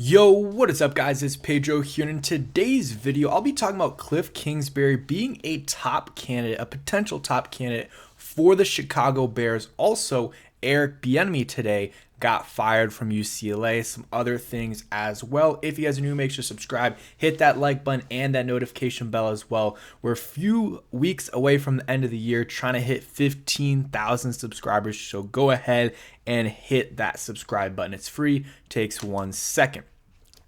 Yo, what is up guys? It's Pedro here, and in today's video, I'll be talking about Kliff Kingsbury being a top candidate, a potential top candidate for the Chicago Bears. Also, Eric Bieniemy today got fired from UCLA, some other things as well. If you guys are new, make sure to subscribe, hit that like button and that notification bell as well. We're a few weeks away from the end of the year, trying to hit 15,000 subscribers, so go ahead and hit that subscribe button. It's free, takes 1 second.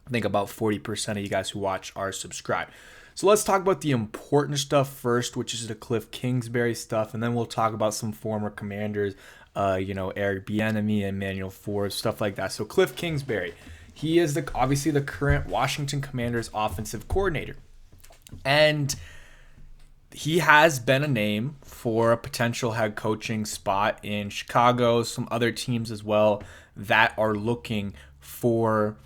I think about 40% of you guys who watch are subscribed. So let's talk about the important stuff first, which is the Kliff Kingsbury stuff, and then we'll talk about some former Commanders, Eric Bieniemy and Manuel Forbes, stuff like that. So Kliff Kingsbury, he is obviously the current Washington Commanders offensive coordinator, and he has been a name for a potential head coaching spot in Chicago, some other teams as well that are looking for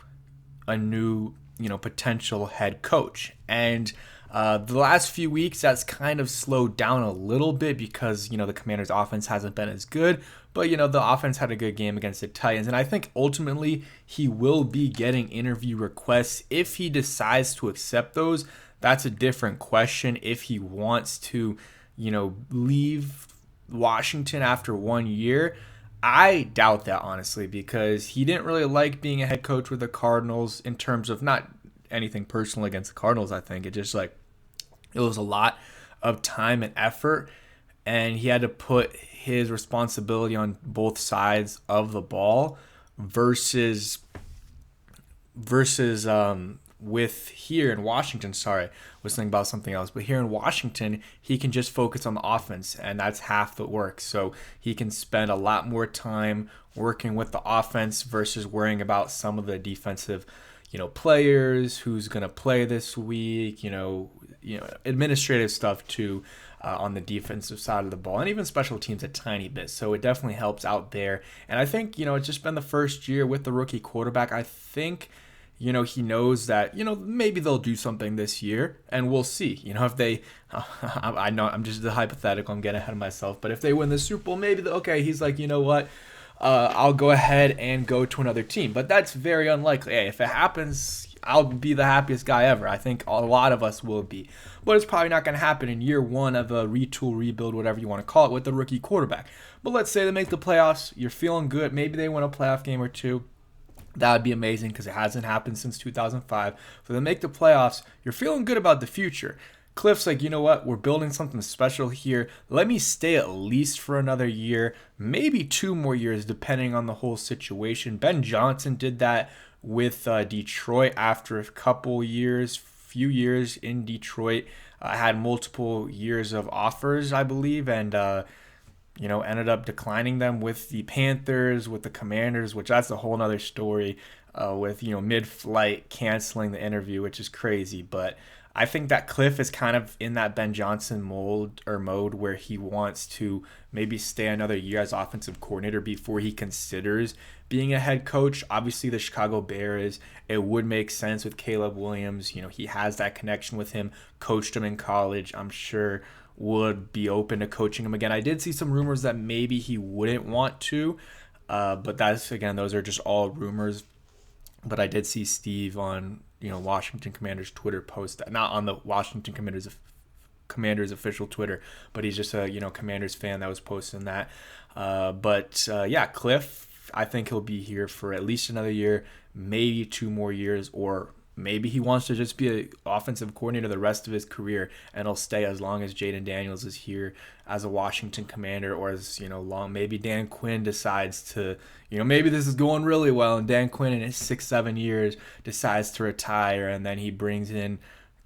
a new, potential head coach. And the last few weeks, that's kind of slowed down a little bit because, the Commanders' offense hasn't been as good. But, the offense had a good game against the Titans. And I think ultimately he will be getting interview requests. If he decides to accept those, that's a different question. If he wants to, leave Washington after 1 year, I doubt that, honestly, because he didn't really like being a head coach with the Cardinals in terms of not anything personal against the Cardinals. I think it just it was a lot of time and effort, and he had to put his responsibility on both sides of the ball versus with here in Washington. Sorry, I was thinking about something else, but here in Washington, he can just focus on the offense, and that's half the work. So he can spend a lot more time working with the offense versus worrying about some of the defensive, players, who's going to play this week, administrative stuff too, on the defensive side of the ball, and even special teams a tiny bit. So it definitely helps out there. And I think, it's just been the first year with the rookie quarterback. I think, he knows that, maybe they'll do something this year, and we'll see. If they, I know I'm just a hypothetical, I'm getting ahead of myself, but if they win the Super Bowl, maybe, he's like, what, I'll go ahead and go to another team. But that's very unlikely. Hey, if it happens, I'll be the happiest guy ever. I think a lot of us will be. But it's probably not going to happen in year one of a retool, rebuild, whatever you want to call it, with the rookie quarterback. But let's say they make the playoffs. You're feeling good. Maybe they win a playoff game or two. That would be amazing because it hasn't happened since 2005. So they make the playoffs. You're feeling good about the future. Kliff's like, you know what? We're building something special here. Let me stay at least for another year, maybe 2 more years, depending on the whole situation. Ben Johnson did that with Detroit after a few years in Detroit. Had multiple years of offers, I believe, and ended up declining them with the Panthers, with the Commanders, which that's a whole nother story, with, mid-flight canceling the interview, which is crazy. But I think that Kliff is kind of in that Ben Johnson mode where he wants to maybe stay another year as offensive coordinator before he considers being a head coach. Obviously, the Chicago Bears, it would make sense with Caleb Williams. He has that connection with him, coached him in college. I'm sure would be open to coaching him again. I did see some rumors that maybe he wouldn't want to, but that's, again, those are just all rumors. But I did see Steve on Washington Commanders Twitter post that, not on the Washington Commanders official Twitter, but he's just a Commanders fan that was posting that. Kliff, I think he'll be here for at least another year, maybe 2 more years, or maybe he wants to just be an offensive coordinator the rest of his career, and he'll stay as long as Jaden Daniels is here as a Washington Commander, or as long. Maybe Dan Quinn decides to, maybe this is going really well, and Dan Quinn in his 6-7 years decides to retire, and then he brings in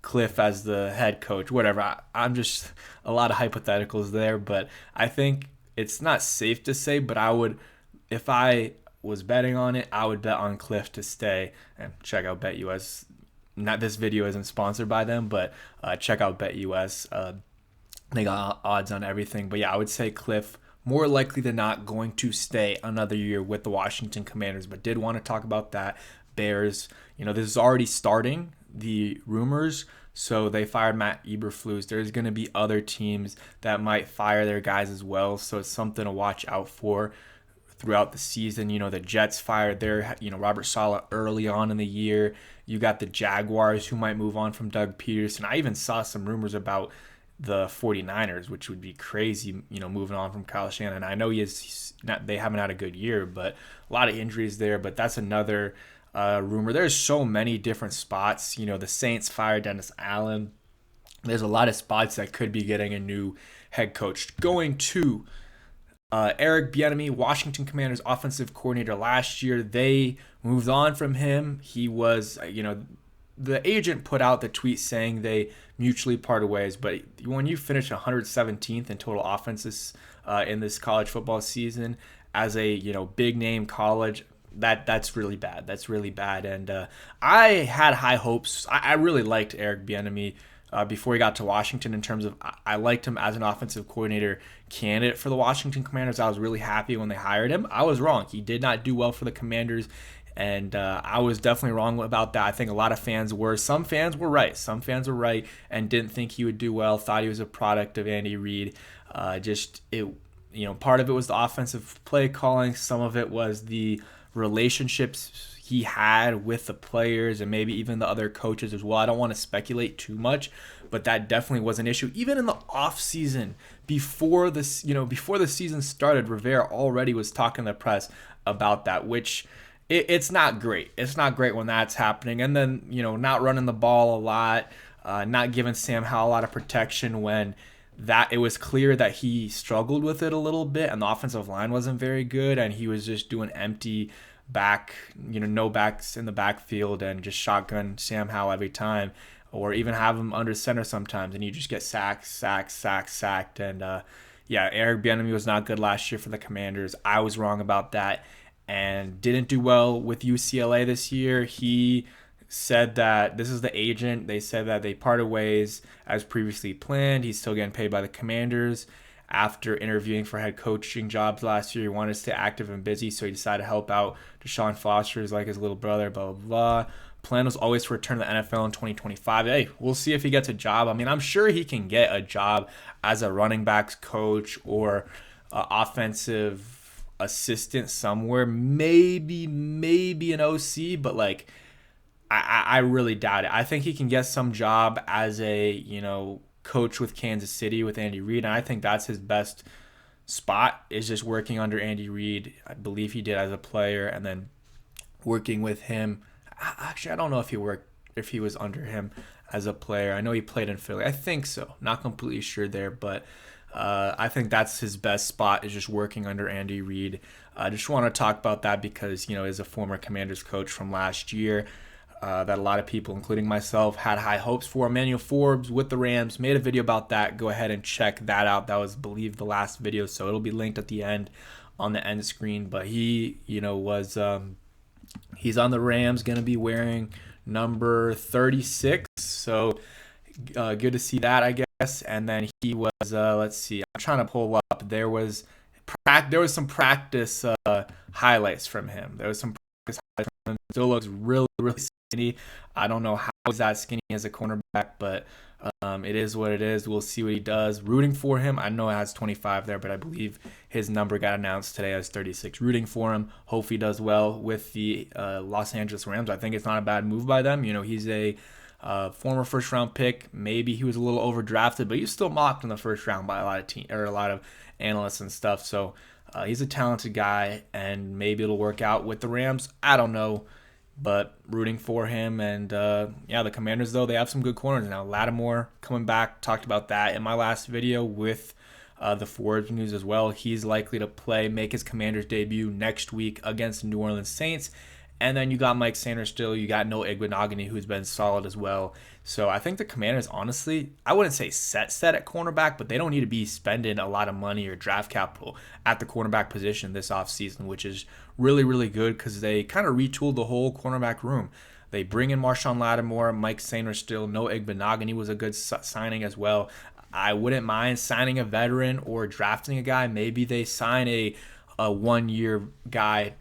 Kliff as the head coach. Whatever. I'm just a lot of hypotheticals there, but I think it's not safe to say. But I would, if I was betting on it, I would bet on Kliff to stay. And check out BetUS. Not, this video isn't sponsored by them, but check out BetUS. They got odds on everything. But yeah, I would say Kliff, more likely than not, going to stay another year with the Washington Commanders. But did want to talk about that. Bears, this is already starting, the rumors. So they fired Matt Eberflus. There's going to be other teams that might fire their guys as well. So it's something to watch out for throughout the season. The Jets fired their, Robert Saleh early on in the year. You got the Jaguars who might move on from Doug Peterson. I even saw some rumors about the 49ers, which would be crazy, moving on from Kyle Shanahan. I know he's not, they haven't had a good year, but a lot of injuries there. But that's another rumor. There's so many different spots. The Saints fired Dennis Allen. There's a lot of spots that could be getting a new head coach. Going to Eric Bieniemy, Washington Commanders offensive coordinator last year. They moved on from him. He was, the agent put out the tweet saying they mutually parted ways. But when you finish 117th in total offenses in this college football season as a, big name college, that's really bad. That's really bad. And I had high hopes. I really liked Eric Bieniemy before he got to Washington in terms of I liked him as an offensive coordinator candidate for the Washington Commanders. I was really happy when they hired him. I was wrong. He did not do well for the Commanders, and I was definitely wrong about that. I think a lot of fans were. Some fans were right. Some fans were right and didn't think he would do well, thought he was a product of Andy Reid. Part of it was the offensive play calling. Some of it was the relationships he had with the players and maybe even the other coaches as well. I don't want to speculate too much, but that definitely was an issue. Even in the offseason, before the season started, Rivera already was talking to the press about that, which it's not great. It's not great when that's happening. And then, not running the ball a lot, not giving Sam Howell a lot of protection when that it was clear that he struggled with it a little bit and the offensive line wasn't very good and he was just doing empty back, no backs in the backfield and just shotgun Sam Howell every time, or even have him under center sometimes, and you just get sacked. And Eric Bieniemy was not good last year for the Commanders. I was wrong about that, and didn't do well with UCLA this year. He said that this is the agent. They said that they parted ways as previously planned. He's still getting paid by the Commanders. After interviewing for head coaching jobs last year, he wanted to stay active and busy, so he decided to help out Deshaun Foster, is like his little brother, blah, blah, blah. Plan was always to return to the NFL in 2025. Hey, we'll see if he gets a job. I mean, I'm sure he can get a job as a running backs coach or offensive assistant somewhere. Maybe an OC, but I really doubt it. I think he can get some job as a, coach with Kansas City with Andy Reid, and I think that's his best spot, is just working under Andy Reid. I believe he did as a player, and then working with him. Actually, I don't know if he was under him as a player. I know he played in Philly. I think so. Not completely sure there, but I think that's his best spot, is just working under Andy Reid. I just want to talk about that because, as a former Commanders coach from last year, that a lot of people, including myself, had high hopes for. Emmanuel Forbes with the Rams made a video about that. Go ahead and check that out. That was, I believe, the last video, so it'll be linked at the end on the end screen. But he, was he's on the Rams, going to be wearing number 36. So good to see that, I guess. And then he was, let's see, I'm trying to pull up. There was some practice highlights from him. There was some practice highlights from him. Still looks really, really skinny. I don't know how he's that skinny as a cornerback, but it is what it is. We'll see what he does. Rooting for him. I know it has 25 there, but I believe his number got announced today as 36. Rooting for him. Hope he does well with the Los Angeles Rams. I think it's not a bad move by them. He's a former first-round pick. Maybe he was a little overdrafted, but he's still mocked in the first round by a lot of analysts and stuff. So he's a talented guy, and maybe it'll work out with the Rams. I don't know. But rooting for him. And the Commanders, though, they have some good corners now. Lattimore coming back, talked about that in my last video with the Forbes news as well. He's likely to make his Commanders debut next week against the New Orleans Saints. And then you got Mike Sanders still. You got Noah Iguanagani, who's been solid as well. So I think the Commanders, honestly, I wouldn't say set at cornerback, but they don't need to be spending a lot of money or draft capital at the cornerback position this offseason, which is really, really good because they kind of retooled the whole cornerback room. They bring in Marshawn Lattimore, Mike Sanders still, Noah Iguanagani was a good signing as well. I wouldn't mind signing a veteran or drafting a guy. Maybe they sign a one-year guy,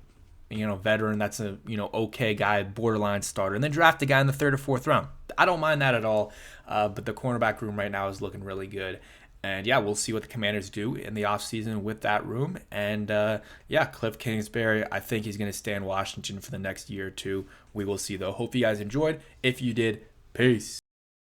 veteran that's a, okay guy, borderline starter, and then draft a guy in the third or fourth round. I don't mind that at all, but the cornerback room right now is looking really good. And yeah, we'll see what the Commanders do in the offseason with that room. And yeah, Kliff Kingsbury, I think he's going to stay in Washington for the next year or two. We will see, though. Hope you guys enjoyed. If you did, peace.